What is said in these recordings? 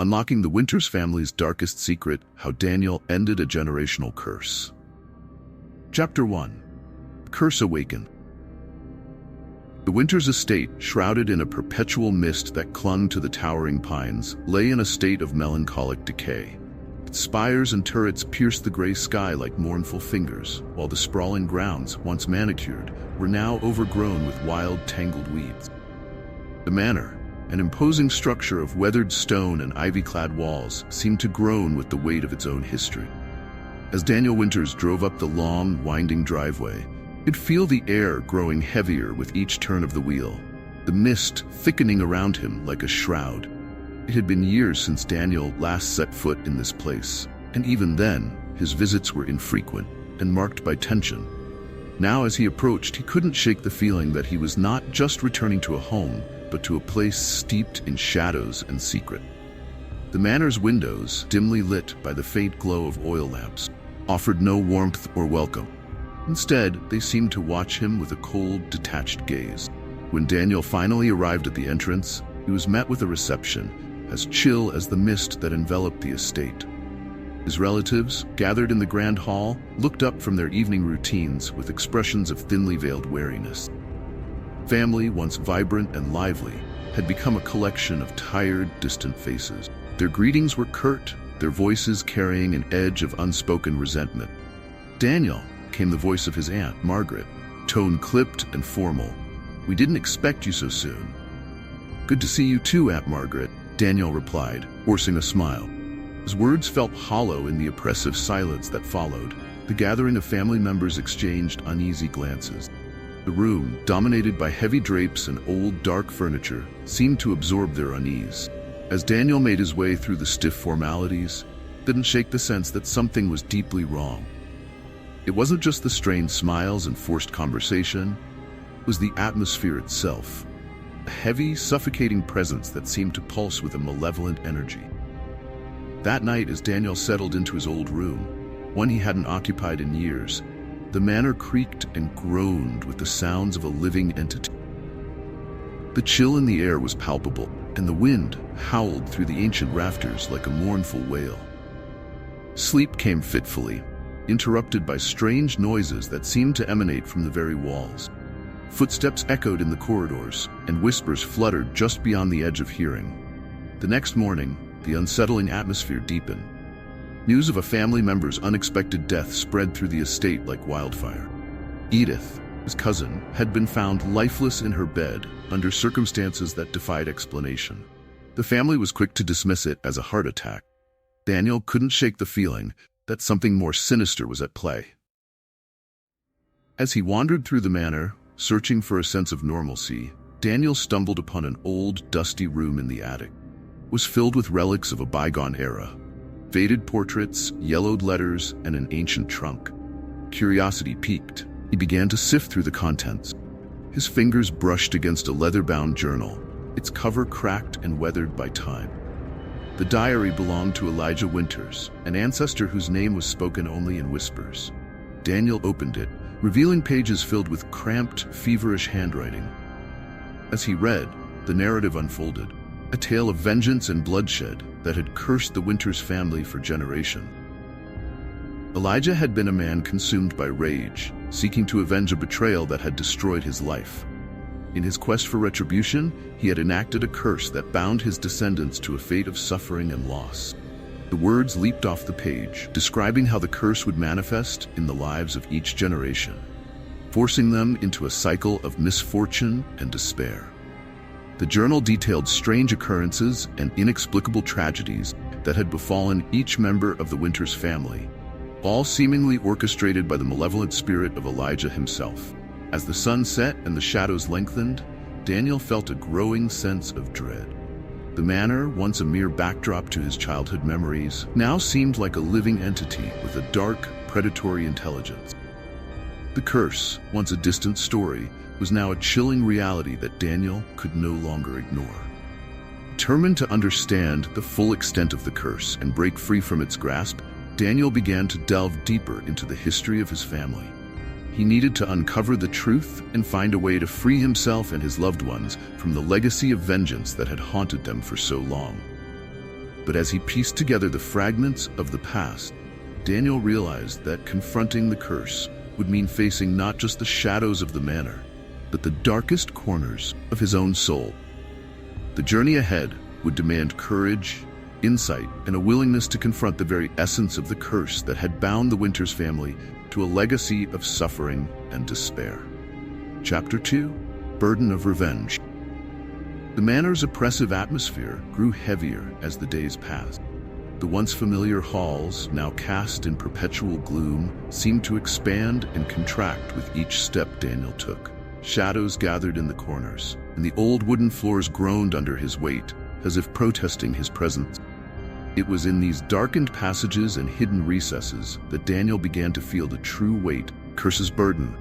unlocking the Winters family's darkest secret, how Daniel ended a generational curse. Chapter 1. Curse Awakened. The Winters estate, shrouded in a perpetual mist that clung to the towering pines, lay in a state of melancholic decay. Its spires and turrets pierced the gray sky like mournful fingers, while the sprawling grounds, once manicured, were now overgrown with wild, tangled weeds. The manor, an imposing structure of weathered stone and ivy-clad walls, seemed to groan with the weight of its own history. As Daniel Winters drove up the long, winding driveway, he'd feel the air growing heavier with each turn of the wheel, the mist thickening around him like a shroud. It had been years since Daniel last set foot in this place, and even then, his visits were infrequent and marked by tension. Now, as he approached, he couldn't shake the feeling that he was not just returning to a home, but to a place steeped in shadows and secret. The manor's windows, dimly lit by the faint glow of oil lamps, offered no warmth or welcome. Instead, they seemed to watch him with a cold, detached gaze. When Daniel finally arrived at the entrance, he was met with a reception as chill as the mist that enveloped the estate. His relatives, gathered in the grand hall, looked up from their evening routines with expressions of thinly veiled wariness. Family, once vibrant and lively, had become a collection of tired, distant faces. Their greetings were curt, their voices carrying an edge of unspoken resentment. "Daniel," came the voice of his aunt, Margaret, tone clipped and formal. "We didn't expect you so soon." "Good to see you too, Aunt Margaret," Daniel replied, forcing a smile. His words felt hollow in the oppressive silence that followed. The gathering of family members exchanged uneasy glances. The room, dominated by heavy drapes and old, dark furniture, seemed to absorb their unease. As Daniel made his way through the stiff formalities, didn't shake the sense that something was deeply wrong. It wasn't just the strained smiles and forced conversation, it was the atmosphere itself. A heavy, suffocating presence that seemed to pulse with a malevolent energy. That night, as Daniel settled into his old room, one he hadn't occupied in years, the manor creaked and groaned with the sounds of a living entity. The chill in the air was palpable, and the wind howled through the ancient rafters like a mournful wail. Sleep came fitfully, interrupted by strange noises that seemed to emanate from the very walls. Footsteps echoed in the corridors, and whispers fluttered just beyond the edge of hearing. The next morning, the unsettling atmosphere deepened. News of a family member's unexpected death spread through the estate like wildfire. Edith, his cousin, had been found lifeless in her bed under circumstances that defied explanation. The family was quick to dismiss it as a heart attack. Daniel couldn't shake the feeling that something more sinister was at play. As he wandered through the manor, searching for a sense of normalcy, Daniel stumbled upon an old, dusty room in the attic. It was filled with relics of a bygone era. Faded portraits, yellowed letters, and an ancient trunk. Curiosity piqued. He began to sift through the contents. His fingers brushed against a leather-bound journal, its cover cracked and weathered by time. The diary belonged to Elijah Winters, an ancestor whose name was spoken only in whispers. Daniel opened it, revealing pages filled with cramped, feverish handwriting. As he read, the narrative unfolded, a tale of vengeance and bloodshed that had cursed the Winters family for generations. Elijah had been a man consumed by rage, seeking to avenge a betrayal that had destroyed his life. In his quest for retribution, he had enacted a curse that bound his descendants to a fate of suffering and loss. The words leaped off the page, describing how the curse would manifest in the lives of each generation, forcing them into a cycle of misfortune and despair. The journal detailed strange occurrences and inexplicable tragedies that had befallen each member of the Winters family, all seemingly orchestrated by the malevolent spirit of Elijah himself. As the sun set and the shadows lengthened, Daniel felt a growing sense of dread. The manor, once a mere backdrop to his childhood memories, now seemed like a living entity with a dark, predatory intelligence. The curse, once a distant story, was now a chilling reality that Daniel could no longer ignore. Determined to understand the full extent of the curse and break free from its grasp, Daniel began to delve deeper into the history of his family. He needed to uncover the truth and find a way to free himself and his loved ones from the legacy of vengeance that had haunted them for so long. But as he pieced together the fragments of the past, Daniel realized that confronting the curse would mean facing not just the shadows of the manor, but the darkest corners of his own soul. The journey ahead would demand courage, insight, and a willingness to confront the very essence of the curse that had bound the Winters family to a legacy of suffering and despair. Chapter 2: Burden of Revenge. The manor's oppressive atmosphere grew heavier as the days passed. The once familiar halls, now cast in perpetual gloom, seemed to expand and contract with each step Daniel took. Shadows gathered in the corners, and the old wooden floors groaned under his weight, as if protesting his presence. It was in these darkened passages and hidden recesses that Daniel began to feel the true weight, curse's burden.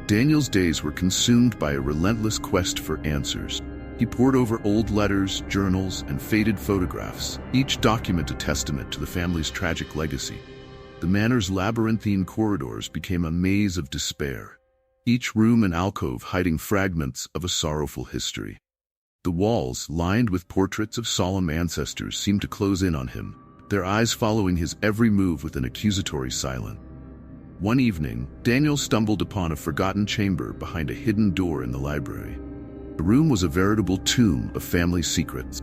Daniel's days were consumed by a relentless quest for answers. He pored over old letters, journals, and faded photographs, each document a testament to the family's tragic legacy. The manor's labyrinthine corridors became a maze of despair, each room and alcove hiding fragments of a sorrowful history. The walls, lined with portraits of solemn ancestors, seemed to close in on him, their eyes following his every move with an accusatory silence. One evening, Daniel stumbled upon a forgotten chamber behind a hidden door in the library. The room was a veritable tomb of family secrets.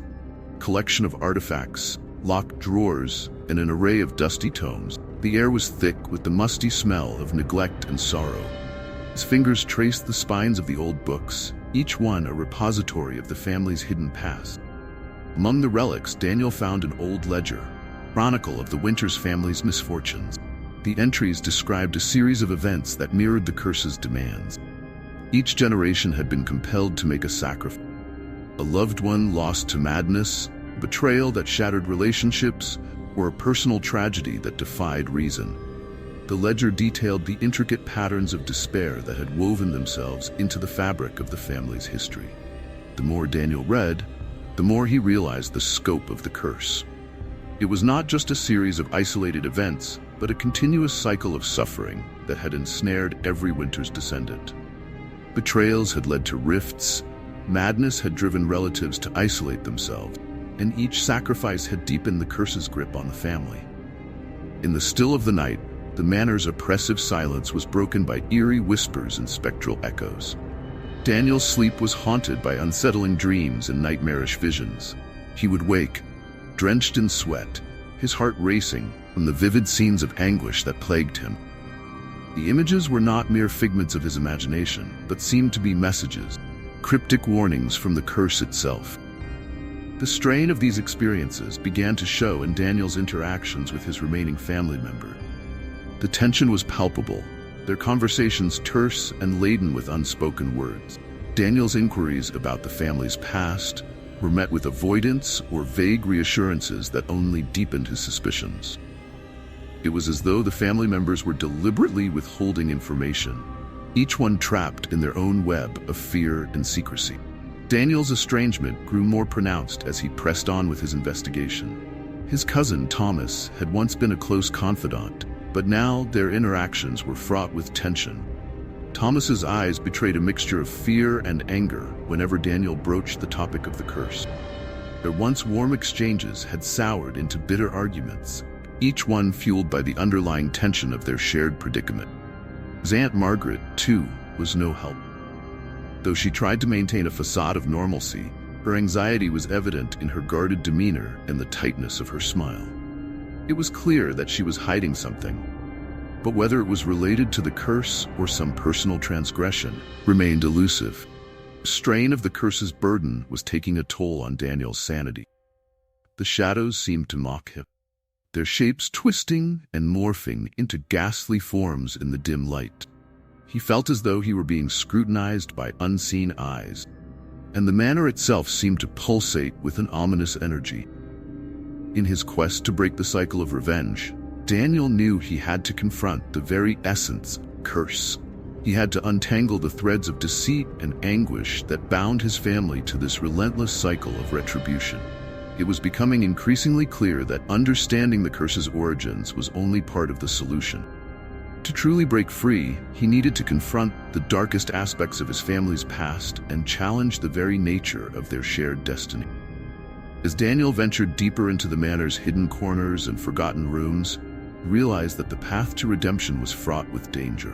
A collection of artifacts, locked drawers, and an array of dusty tomes. The air was thick with the musty smell of neglect and sorrow. His fingers traced the spines of the old books, each one a repository of the family's hidden past. Among the relics, Daniel found an old ledger, chronicle of the Winters family's misfortunes. The entries described a series of events that mirrored the curse's demands. Each generation had been compelled to make a sacrifice. A loved one lost to madness, betrayal that shattered relationships, or a personal tragedy that defied reason. The ledger detailed the intricate patterns of despair that had woven themselves into the fabric of the family's history. The more Daniel read, the more he realized the scope of the curse. It was not just a series of isolated events, but a continuous cycle of suffering that had ensnared every Winters descendant. Betrayals had led to rifts, madness had driven relatives to isolate themselves, and each sacrifice had deepened the curse's grip on the family. In the still of the night, the manor's oppressive silence was broken by eerie whispers and spectral echoes. Daniel's sleep was haunted by unsettling dreams and nightmarish visions. He would wake, drenched in sweat, his heart racing from the vivid scenes of anguish that plagued him. The images were not mere figments of his imagination, but seemed to be messages, cryptic warnings from the curse itself. The strain of these experiences began to show in Daniel's interactions with his remaining family member. The tension was palpable, their conversations terse and laden with unspoken words. Daniel's inquiries about the family's past were met with avoidance or vague reassurances that only deepened his suspicions. It was as though the family members were deliberately withholding information, each one trapped in their own web of fear and secrecy. Daniel's estrangement grew more pronounced as he pressed on with his investigation. His cousin, Thomas, had once been a close confidant, but now their interactions were fraught with tension. Thomas's eyes betrayed a mixture of fear and anger whenever Daniel broached the topic of the curse. Their once warm exchanges had soured into bitter arguments, each one fueled by the underlying tension of their shared predicament. His Aunt Margaret, too, was no help. Though she tried to maintain a facade of normalcy, her anxiety was evident in her guarded demeanor and the tightness of her smile. It was clear that she was hiding something, but whether it was related to the curse or some personal transgression remained elusive. The strain of the curse's burden was taking a toll on Daniel's sanity. The shadows seemed to mock him, their shapes twisting and morphing into ghastly forms in the dim light. He felt as though he were being scrutinized by unseen eyes, and the manor itself seemed to pulsate with an ominous energy. In his quest to break the cycle of revenge, Daniel knew he had to confront the very essence of curse. He had to untangle the threads of deceit and anguish that bound his family to this relentless cycle of retribution. It was becoming increasingly clear that understanding the curse's origins was only part of the solution. To truly break free, he needed to confront the darkest aspects of his family's past and challenge the very nature of their shared destiny. As Daniel ventured deeper into the manor's hidden corners and forgotten rooms, he realized that the path to redemption was fraught with danger.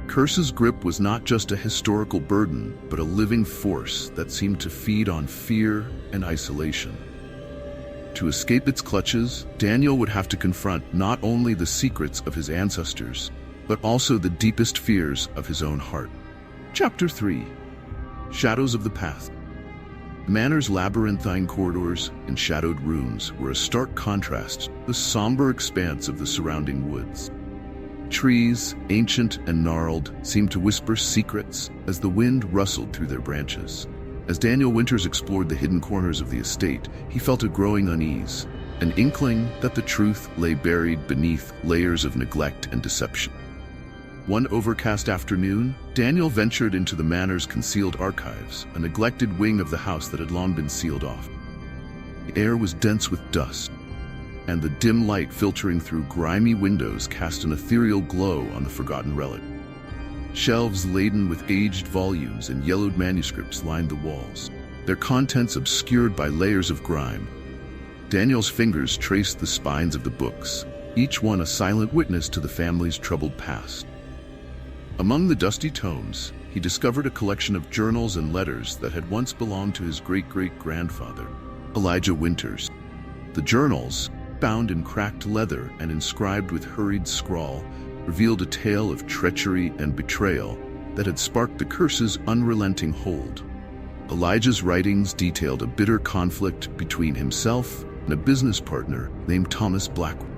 Curse's grip was not just a historical burden, but a living force that seemed to feed on fear and isolation. To escape its clutches, Daniel would have to confront not only the secrets of his ancestors, but also the deepest fears of his own heart. Chapter 3. Shadows of the Past. The manor's labyrinthine corridors and shadowed rooms were a stark contrast to the somber expanse of the surrounding woods. Trees, ancient and gnarled, seemed to whisper secrets as the wind rustled through their branches. As Daniel Winters explored the hidden corners of the estate, he felt a growing unease, an inkling that the truth lay buried beneath layers of neglect and deception. One overcast afternoon, Daniel ventured into the manor's concealed archives, a neglected wing of the house that had long been sealed off. The air was dense with dust, and the dim light filtering through grimy windows cast an ethereal glow on the forgotten relic. Shelves laden with aged volumes and yellowed manuscripts lined the walls, their contents obscured by layers of grime. Daniel's fingers traced the spines of the books, each one a silent witness to the family's troubled past. Among the dusty tomes, he discovered a collection of journals and letters that had once belonged to his great-great-grandfather, Elijah Winters. The journals, bound in cracked leather and inscribed with hurried scrawl, revealed a tale of treachery and betrayal that had sparked the curse's unrelenting hold. Elijah's writings detailed a bitter conflict between himself and a business partner named Thomas Blackwood.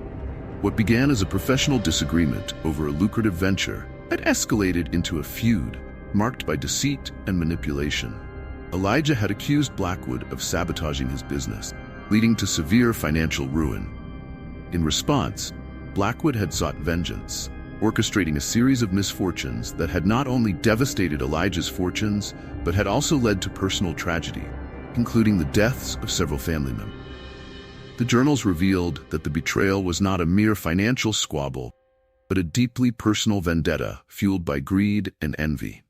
What began as a professional disagreement over a lucrative venture had escalated into a feud marked by deceit and manipulation. Elijah had accused Blackwood of sabotaging his business, leading to severe financial ruin. In response, Blackwood had sought vengeance, orchestrating a series of misfortunes that had not only devastated Elijah's fortunes, but had also led to personal tragedy, including the deaths of several family members. The journals revealed that the betrayal was not a mere financial squabble, but a deeply personal vendetta fueled by greed and envy.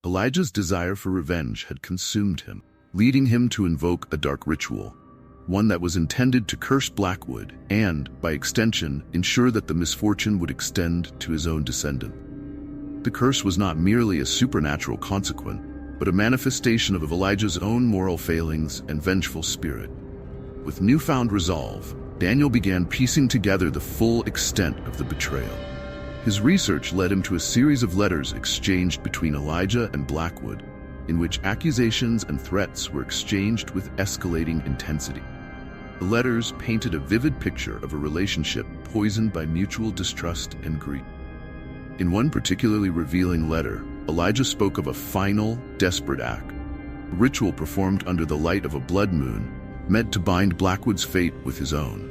Elijah's desire for revenge had consumed him, leading him to invoke a dark ritual, one that was intended to curse Blackwood and, by extension, ensure that the misfortune would extend to his own descendant. The curse was not merely a supernatural consequence, but a manifestation of Elijah's own moral failings and vengeful spirit. With newfound resolve, Daniel began piecing together the full extent of the betrayal. His research led him to a series of letters exchanged between Elijah and Blackwood, in which accusations and threats were exchanged with escalating intensity. The letters painted a vivid picture of a relationship poisoned by mutual distrust and greed. In one particularly revealing letter, Elijah spoke of a final, desperate act, a ritual performed under the light of a blood moon, meant to bind Blackwood's fate with his own.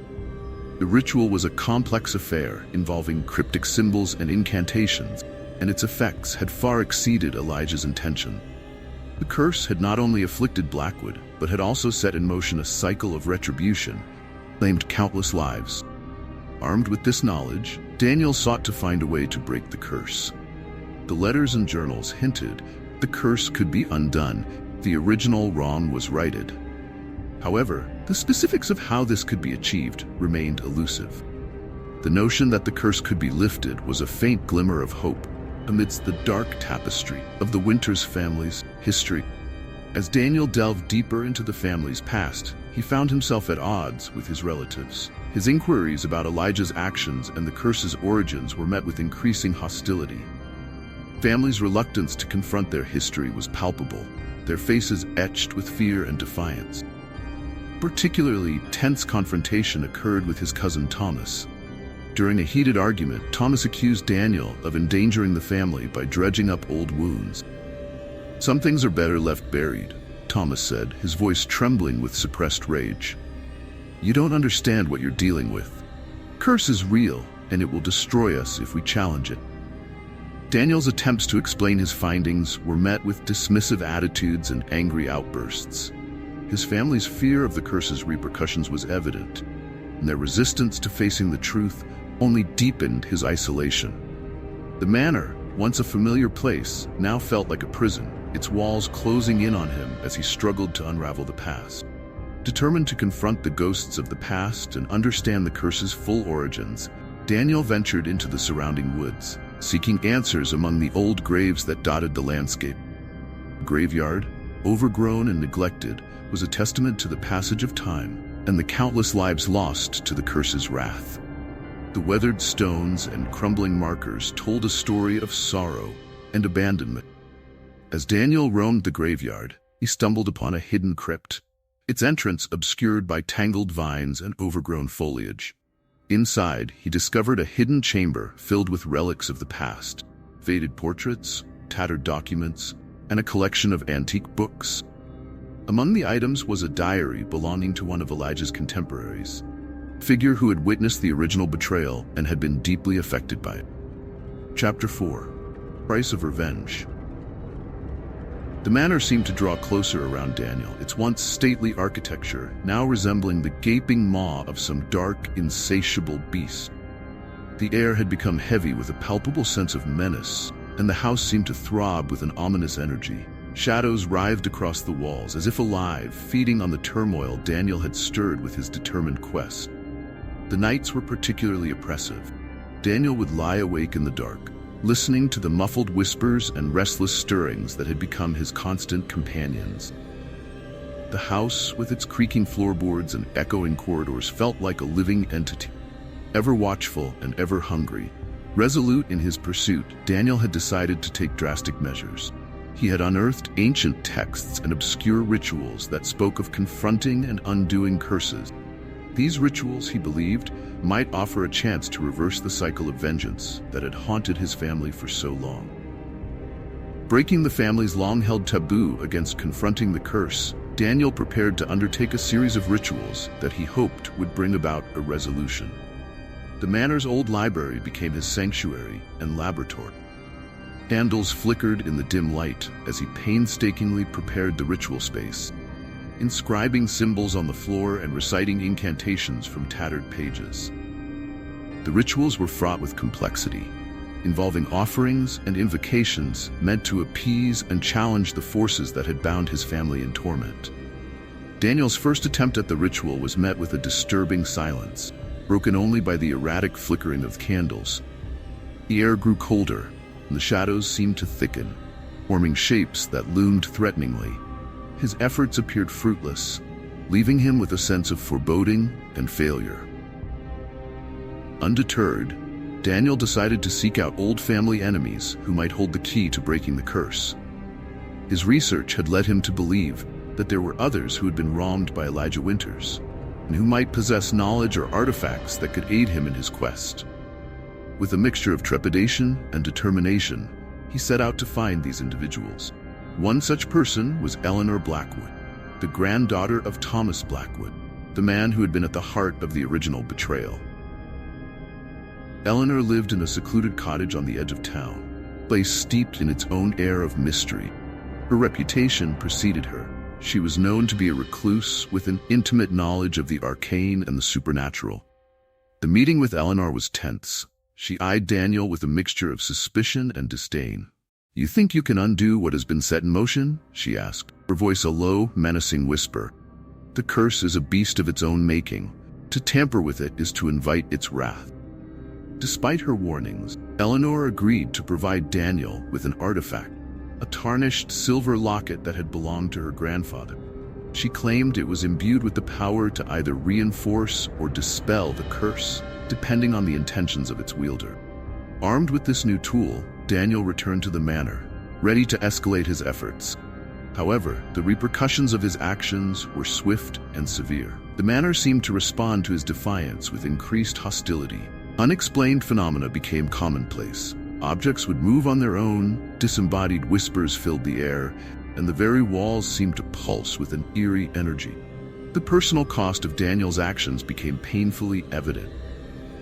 The ritual was a complex affair involving cryptic symbols and incantations, and its effects had far exceeded Elijah's intention. The curse had not only afflicted Blackwood, but had also set in motion a cycle of retribution, claimed countless lives. Armed with this knowledge, Daniel sought to find a way to break the curse. The letters and journals hinted the curse could be undone, the original wrong was righted. However, the specifics of how this could be achieved remained elusive. The notion that the curse could be lifted was a faint glimmer of hope amidst the dark tapestry of the Winters family's history. As Daniel delved deeper into the family's past, he found himself at odds with his relatives. His inquiries about Elijah's actions and the curse's origins were met with increasing hostility. Family's reluctance to confront their history was palpable, their faces etched with fear and defiance. Particularly tense confrontation occurred with his cousin Thomas. During a heated argument, Thomas accused Daniel of endangering the family by dredging up old wounds. "Some things are better left buried," Thomas said, his voice trembling with suppressed rage. "You don't understand what you're dealing with. Curse is real, and it will destroy us if we challenge it." Daniel's attempts to explain his findings were met with dismissive attitudes and angry outbursts. His family's fear of the curse's repercussions was evident, and their resistance to facing the truth only deepened his isolation. The manor, once a familiar place, now felt like a prison, its walls closing in on him as he struggled to unravel the past. Determined to confront the ghosts of the past and understand the curse's full origins, Daniel ventured into the surrounding woods, seeking answers among the old graves that dotted the landscape. The graveyard, overgrown and neglected, was a testament to the passage of time and the countless lives lost to the curse's wrath. The weathered stones and crumbling markers told a story of sorrow and abandonment. As Daniel roamed the graveyard, he stumbled upon a hidden crypt, its entrance obscured by tangled vines and overgrown foliage. Inside, he discovered a hidden chamber filled with relics of the past, faded portraits, tattered documents, and a collection of antique books. Among the items was a diary belonging to one of Elijah's contemporaries, a figure who had witnessed the original betrayal and had been deeply affected by it. Chapter 4. Price of Revenge. The manor seemed to draw closer around Daniel, its once stately architecture now resembling the gaping maw of some dark, insatiable beast. The air had become heavy with a palpable sense of menace, and the house seemed to throb with an ominous energy. Shadows writhed across the walls, as if alive, feeding on the turmoil Daniel had stirred with his determined quest. The nights were particularly oppressive. Daniel would lie awake in the dark, listening to the muffled whispers and restless stirrings that had become his constant companions. The house, with its creaking floorboards and echoing corridors, felt like a living entity, ever watchful and ever hungry. Resolute in his pursuit, Daniel had decided to take drastic measures. He had unearthed ancient texts and obscure rituals that spoke of confronting and undoing curses. These rituals, he believed, might offer a chance to reverse the cycle of vengeance that had haunted his family for so long. Breaking the family's long-held taboo against confronting the curse, Daniel prepared to undertake a series of rituals that he hoped would bring about a resolution. The manor's old library became his sanctuary and laboratory. Candles flickered in the dim light as he painstakingly prepared the ritual space, inscribing symbols on the floor and reciting incantations from tattered pages. The rituals were fraught with complexity, involving offerings and invocations meant to appease and challenge the forces that had bound his family in torment. Daniel's first attempt at the ritual was met with a disturbing silence, broken only by the erratic flickering of candles. The air grew colder, and the shadows seemed to thicken, forming shapes that loomed threateningly. His efforts appeared fruitless, leaving him with a sense of foreboding and failure. Undeterred, Daniel decided to seek out old family enemies who might hold the key to breaking the curse. His research had led him to believe that there were others who had been wronged by Elijah Winters, and who might possess knowledge or artifacts that could aid him in his quest. With a mixture of trepidation and determination, he set out to find these individuals. One such person was Eleanor Blackwood, the granddaughter of Thomas Blackwood, the man who had been at the heart of the original betrayal. Eleanor lived in a secluded cottage on the edge of town, a place steeped in its own air of mystery. Her reputation preceded her. She was known to be a recluse with an intimate knowledge of the arcane and the supernatural. The meeting with Eleanor was tense. She eyed Daniel with a mixture of suspicion and disdain. "You think you can undo what has been set in motion?" she asked, her voice a low, menacing whisper. "The curse is a beast of its own making. To tamper with it is to invite its wrath." Despite her warnings, Eleanor agreed to provide Daniel with an artifact, a tarnished silver locket that had belonged to her grandfather. She claimed it was imbued with the power to either reinforce or dispel the curse, depending on the intentions of its wielder. Armed with this new tool, Daniel returned to the manor, ready to escalate his efforts. However, the repercussions of his actions were swift and severe. The manor seemed to respond to his defiance with increased hostility. Unexplained phenomena became commonplace. Objects would move on their own, disembodied whispers filled the air, and the very walls seemed to pulse with an eerie energy. The personal cost of Daniel's actions became painfully evident.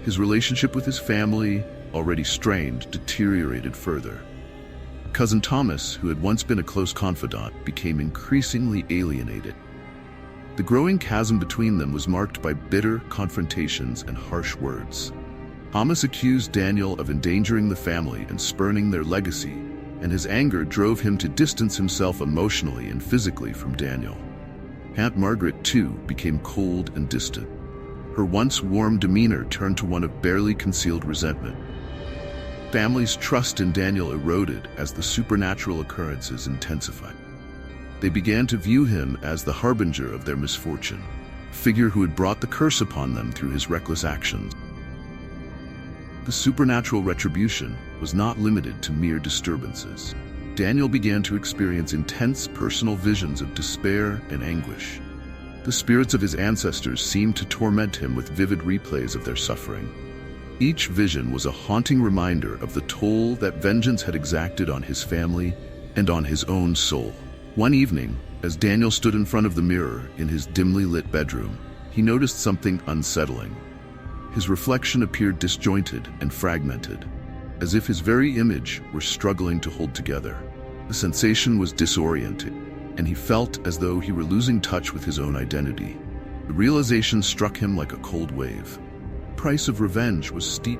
His relationship with his family, already strained, deteriorated further. Cousin Thomas, who had once been a close confidant, became increasingly alienated. The growing chasm between them was marked by bitter confrontations and harsh words. Thomas accused Daniel of endangering the family and spurning their legacy, and his anger drove him to distance himself emotionally and physically from Daniel. Aunt Margaret, too, became cold and distant. Her once warm demeanor turned to one of barely concealed resentment. Family's trust in Daniel eroded as the supernatural occurrences intensified. They began to view him as the harbinger of their misfortune, a figure who had brought the curse upon them through his reckless actions. The supernatural retribution was not limited to mere disturbances. Daniel began to experience intense personal visions of despair and anguish. The spirits of his ancestors seemed to torment him with vivid replays of their suffering. Each vision was a haunting reminder of the toll that vengeance had exacted on his family and on his own soul. One evening, as Daniel stood in front of the mirror in his dimly lit bedroom, he noticed something unsettling. His reflection appeared disjointed and fragmented, as if his very image were struggling to hold together. The sensation was disorienting, and he felt as though he were losing touch with his own identity. The realization struck him like a cold wave. The price of revenge was steep.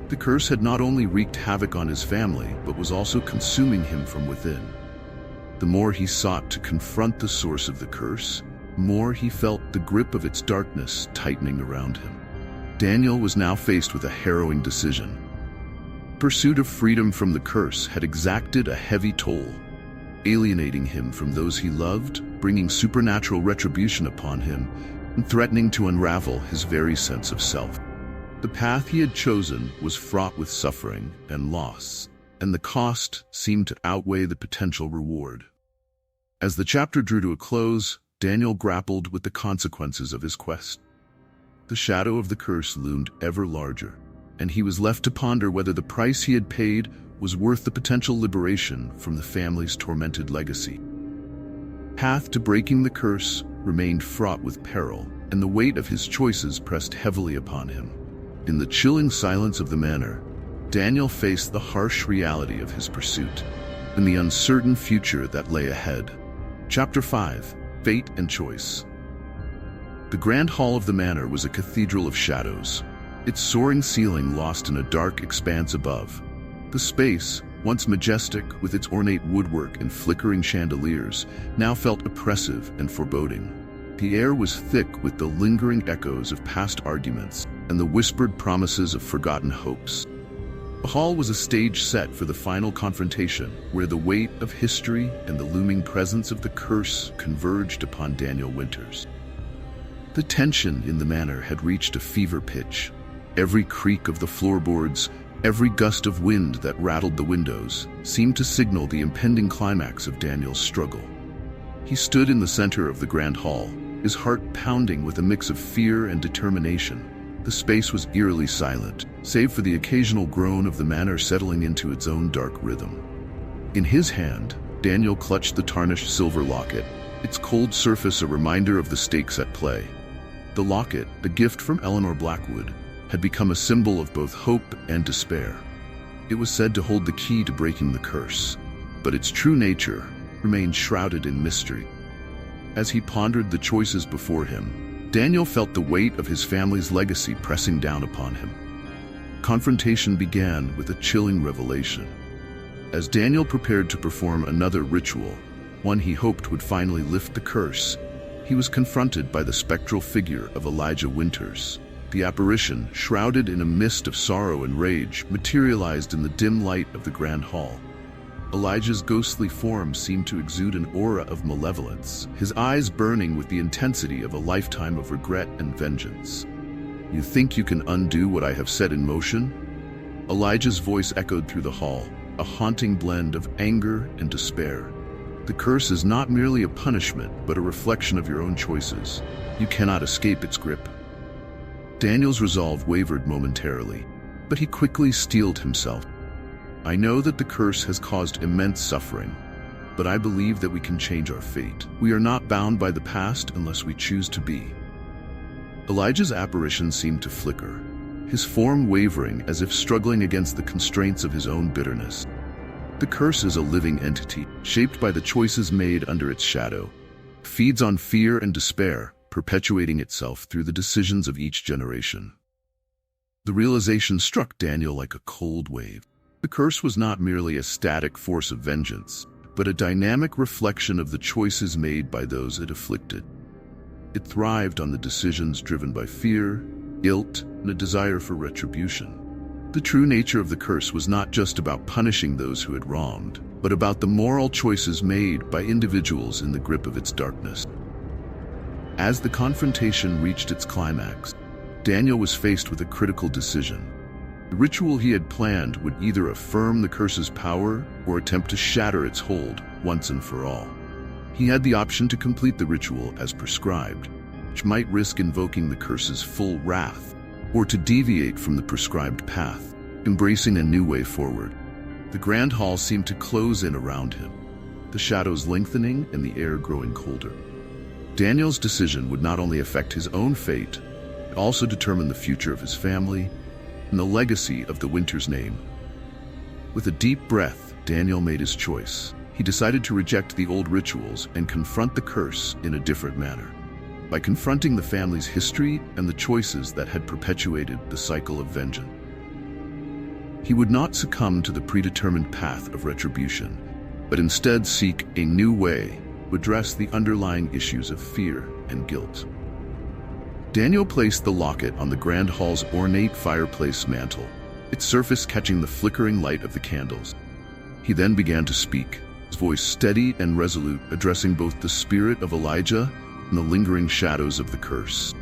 The curse had not only wreaked havoc on his family, but was also consuming him from within. The more he sought to confront the source of the curse, the more he felt the grip of its darkness tightening around him. Daniel was now faced with a harrowing decision. Pursuit of freedom from the curse had exacted a heavy toll, alienating him from those he loved, bringing supernatural retribution upon him, and threatening to unravel his very sense of self. The path he had chosen was fraught with suffering and loss, and the cost seemed to outweigh the potential reward. As the chapter drew to a close, Daniel grappled with the consequences of his quest. The shadow of the curse loomed ever larger, and he was left to ponder whether the price he had paid was worth the potential liberation from the family's tormented legacy. Path to breaking the curse remained fraught with peril, and the weight of his choices pressed heavily upon him. In the chilling silence of the manor, Daniel faced the harsh reality of his pursuit and the uncertain future that lay ahead. Chapter 5: Fate and Choice. The grand hall of the manor was a cathedral of shadows, its soaring ceiling lost in a dark expanse above. The space, once majestic with its ornate woodwork and flickering chandeliers, now felt oppressive and foreboding. The air was thick with the lingering echoes of past arguments and the whispered promises of forgotten hopes. The hall was a stage set for the final confrontation, where the weight of history and the looming presence of the curse converged upon Daniel Winters. The tension in the manor had reached a fever pitch. Every creak of the floorboards, every gust of wind that rattled the windows, seemed to signal the impending climax of Daniel's struggle. He stood in the center of the grand hall, his heart pounding with a mix of fear and determination. The space was eerily silent, save for the occasional groan of the manor settling into its own dark rhythm. In his hand, Daniel clutched the tarnished silver locket, its cold surface a reminder of the stakes at play. The locket, a gift from Eleanor Blackwood, had become a symbol of both hope and despair. It was said to hold the key to breaking the curse, but its true nature remained shrouded in mystery. As he pondered the choices before him, Daniel felt the weight of his family's legacy pressing down upon him. Confrontation began with a chilling revelation. As Daniel prepared to perform another ritual, one he hoped would finally lift the curse, he was confronted by the spectral figure of Elijah Winters. The apparition, shrouded in a mist of sorrow and rage, materialized in the dim light of the grand hall. Elijah's ghostly form seemed to exude an aura of malevolence, his eyes burning with the intensity of a lifetime of regret and vengeance. "You think you can undo what I have set in motion?" Elijah's voice echoed through the hall, a haunting blend of anger and despair. "The curse is not merely a punishment, but a reflection of your own choices. You cannot escape its grip." Daniel's resolve wavered momentarily, but he quickly steeled himself. "I know that the curse has caused immense suffering, but I believe that we can change our fate. We are not bound by the past unless we choose to be." Elijah's apparition seemed to flicker, his form wavering as if struggling against the constraints of his own bitterness. The curse is a living entity, shaped by the choices made under its shadow. It feeds on fear and despair, perpetuating itself through the decisions of each generation. The realization struck Daniel like a cold wave. The curse was not merely a static force of vengeance, but a dynamic reflection of the choices made by those it afflicted. It thrived on the decisions driven by fear, guilt, and a desire for retribution. The true nature of the curse was not just about punishing those who had wronged, but about the moral choices made by individuals in the grip of its darkness. As the confrontation reached its climax, Daniel was faced with a critical decision. The ritual he had planned would either affirm the curse's power or attempt to shatter its hold once and for all. He had the option to complete the ritual as prescribed, which might risk invoking the curse's full wrath, or to deviate from the prescribed path, embracing a new way forward. The grand hall seemed to close in around him, the shadows lengthening and the air growing colder. Daniel's decision would not only affect his own fate, it also determined the future of his family and the legacy of the Winter's name. With a deep breath, Daniel made his choice. He decided to reject the old rituals and confront the curse in a different manner. By confronting the family's history and the choices that had perpetuated the cycle of vengeance. He would not succumb to the predetermined path of retribution, but instead seek a new way to address the underlying issues of fear and guilt. Daniel placed the locket on the grand hall's ornate fireplace mantel, its surface catching the flickering light of the candles. He then began to speak, his voice steady and resolute, addressing both the spirit of Elijah and the lingering shadows of the curse.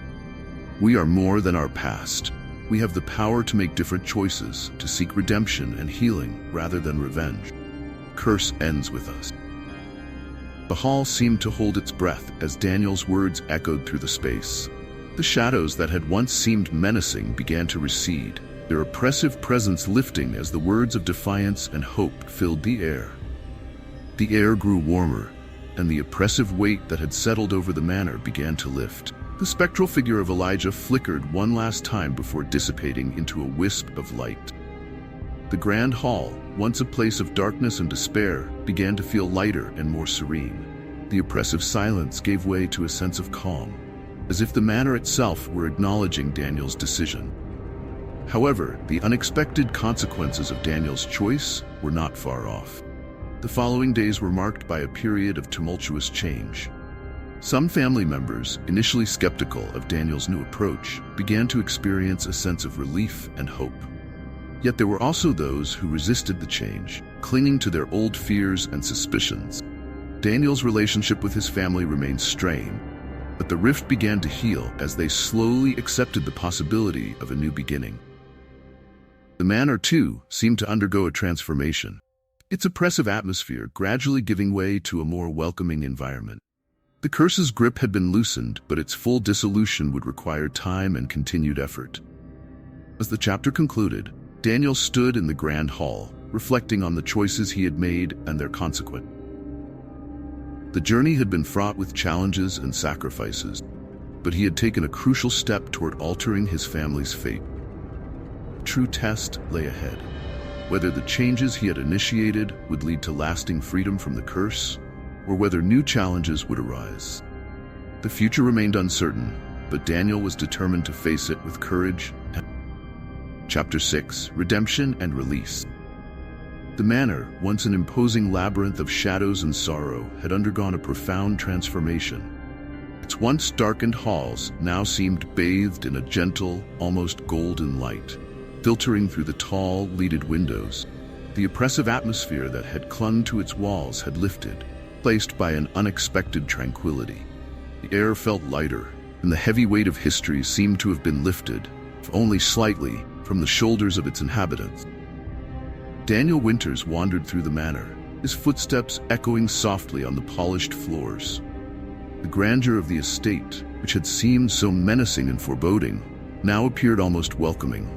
We are more than our past. We have the power to make different choices, to seek redemption and healing rather than revenge. Curse ends with us. The hall seemed to hold its breath as Daniel's words echoed through the space. The shadows that had once seemed menacing began to recede, their oppressive presence lifting as the words of defiance and hope filled the air. The air grew warmer, and the oppressive weight that had settled over the manor began to lift. The spectral figure of Elijah flickered one last time before dissipating into a wisp of light. The grand hall, once a place of darkness and despair, began to feel lighter and more serene. The oppressive silence gave way to a sense of calm, as if the manor itself were acknowledging Daniel's decision. However, the unexpected consequences of Daniel's choice were not far off. The following days were marked by a period of tumultuous change. Some family members, initially skeptical of Daniel's new approach, began to experience a sense of relief and hope. Yet there were also those who resisted the change, clinging to their old fears and suspicions. Daniel's relationship with his family remained strained, but the rift began to heal as they slowly accepted the possibility of a new beginning. The manor, too, seemed to undergo a transformation, its oppressive atmosphere gradually giving way to a more welcoming environment. The curse's grip had been loosened, but its full dissolution would require time and continued effort. As the chapter concluded, Daniel stood in the grand hall, reflecting on the choices he had made and their consequence. The journey had been fraught with challenges and sacrifices, but he had taken a crucial step toward altering his family's fate. A true test lay ahead, whether the changes he had initiated would lead to lasting freedom from the curse, or whether new challenges would arise. The future remained uncertain, but Daniel was determined to face it with courage. Chapter 6: Redemption and Release. The manor, once an imposing labyrinth of shadows and sorrow, had undergone a profound transformation. Its once darkened halls now seemed bathed in a gentle, almost golden light, filtering through the tall, leaded windows. The oppressive atmosphere that had clung to its walls had lifted, replaced by an unexpected tranquility. The air felt lighter, and the heavy weight of history seemed to have been lifted, if only slightly, from the shoulders of its inhabitants. Daniel Winters wandered through the manor, his footsteps echoing softly on the polished floors. The grandeur of the estate, which had seemed so menacing and foreboding, now appeared almost welcoming.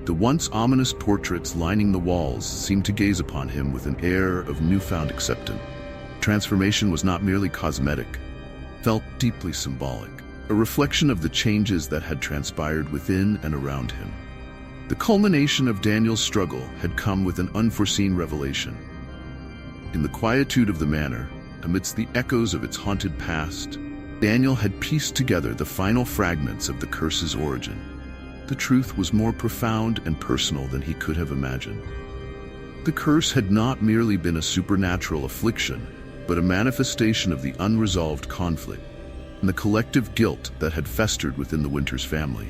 The once ominous portraits lining the walls seemed to gaze upon him with an air of newfound acceptance. Transformation was not merely cosmetic, it felt deeply symbolic, a reflection of the changes that had transpired within and around him. The culmination of Daniel's struggle had come with an unforeseen revelation. In the quietude of the manor, amidst the echoes of its haunted past, Daniel had pieced together the final fragments of the curse's origin. The truth was more profound and personal than he could have imagined. The curse had not merely been a supernatural affliction, but a manifestation of the unresolved conflict and the collective guilt that had festered within the Winters family.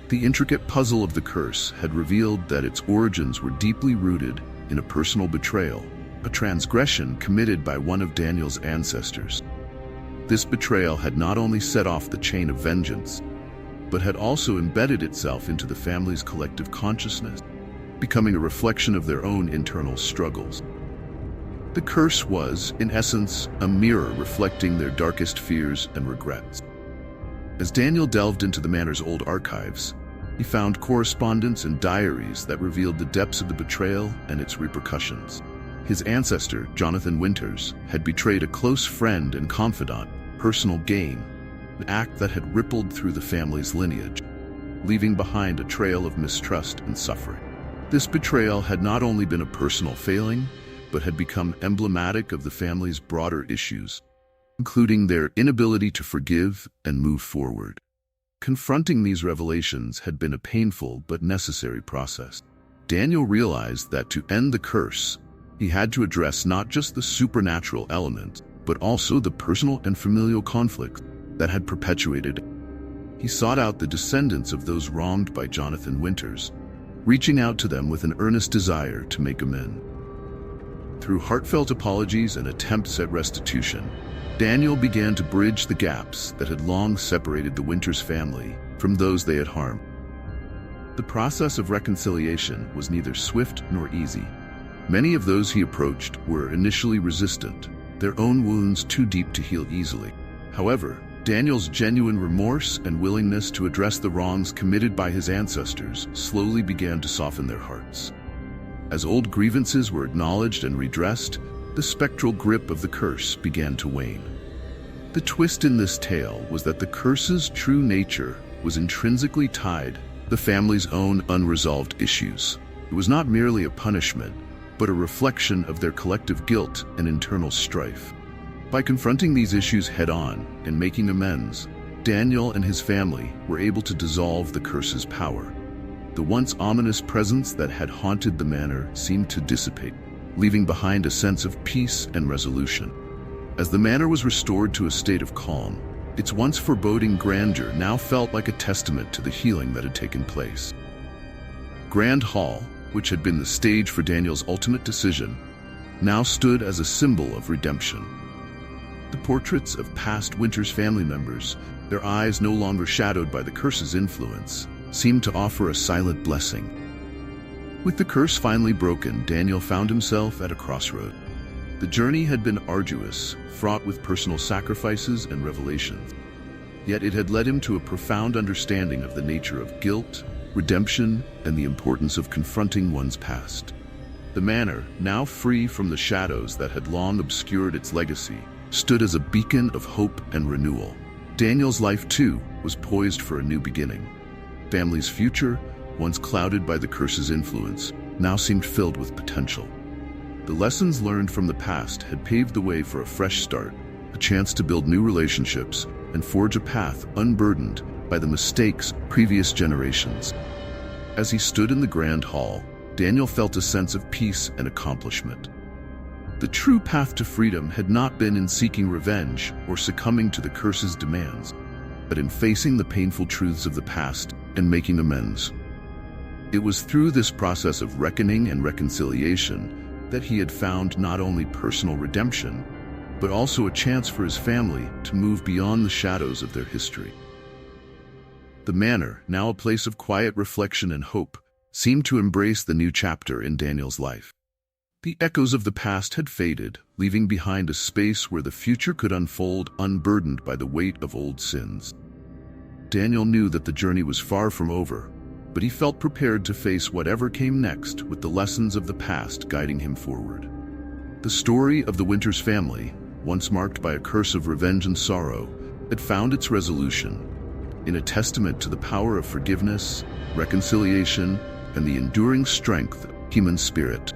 The intricate puzzle of the curse had revealed that its origins were deeply rooted in a personal betrayal, a transgression committed by one of Daniel's ancestors. This betrayal had not only set off the chain of vengeance, but had also embedded itself into the family's collective consciousness, becoming a reflection of their own internal struggles. The curse was, in essence, a mirror reflecting their darkest fears and regrets. As Daniel delved into the Manor's old archives, he found correspondence and diaries that revealed the depths of the betrayal and its repercussions. His ancestor, Jonathan Winters, had betrayed a close friend and confidant, personal gain, an act that had rippled through the family's lineage, leaving behind a trail of mistrust and suffering. This betrayal had not only been a personal failing, but had become emblematic of the family's broader issues, including their inability to forgive and move forward. Confronting these revelations had been a painful but necessary process. Daniel realized that to end the curse, he had to address not just the supernatural element, but also the personal and familial conflict that had perpetuated it. He sought out the descendants of those wronged by Jonathan Winters, reaching out to them with an earnest desire to make amends. Through heartfelt apologies and attempts at restitution, Daniel began to bridge the gaps that had long separated the Winters family from those they had harmed. The process of reconciliation was neither swift nor easy. Many of those he approached were initially resistant, their own wounds too deep to heal easily. However, Daniel's genuine remorse and willingness to address the wrongs committed by his ancestors slowly began to soften their hearts. As old grievances were acknowledged and redressed, the spectral grip of the curse began to wane. The twist in this tale was that the curse's true nature was intrinsically tied to the family's own unresolved issues. It was not merely a punishment, but a reflection of their collective guilt and internal strife. By confronting these issues head-on and making amends, Daniel and his family were able to dissolve the curse's power. The once ominous presence that had haunted the manor seemed to dissipate, leaving behind a sense of peace and resolution. As the manor was restored to a state of calm, its once foreboding grandeur now felt like a testament to the healing that had taken place. Grand Hall, which had been the stage for Daniel's ultimate decision, now stood as a symbol of redemption. The portraits of past Winters family members, their eyes no longer shadowed by the curse's influence, seemed to offer a silent blessing. With the curse finally broken, Daniel found himself at a crossroad. The journey had been arduous, fraught with personal sacrifices and revelations. Yet it had led him to a profound understanding of the nature of guilt, redemption, and the importance of confronting one's past. The manor, now free from the shadows that had long obscured its legacy, stood as a beacon of hope and renewal. Daniel's life, too, was poised for a new beginning. Family's future, once clouded by the curse's influence, now seemed filled with potential. The lessons learned from the past had paved the way for a fresh start, a chance to build new relationships and forge a path unburdened by the mistakes of previous generations. As he stood in the Grand Hall, Daniel felt a sense of peace and accomplishment. The true path to freedom had not been in seeking revenge or succumbing to the curse's demands, but in facing the painful truths of the past and making amends. It was through this process of reckoning and reconciliation that he had found not only personal redemption, but also a chance for his family to move beyond the shadows of their history. The manor, now a place of quiet reflection and hope, seemed to embrace the new chapter in Daniel's life. The echoes of the past had faded, leaving behind a space where the future could unfold unburdened by the weight of old sins. Daniel knew that the journey was far from over, but he felt prepared to face whatever came next with the lessons of the past guiding him forward. The story of the Winters family, once marked by a curse of revenge and sorrow, had found its resolution in a testament to the power of forgiveness, reconciliation, and the enduring strength of the human spirit.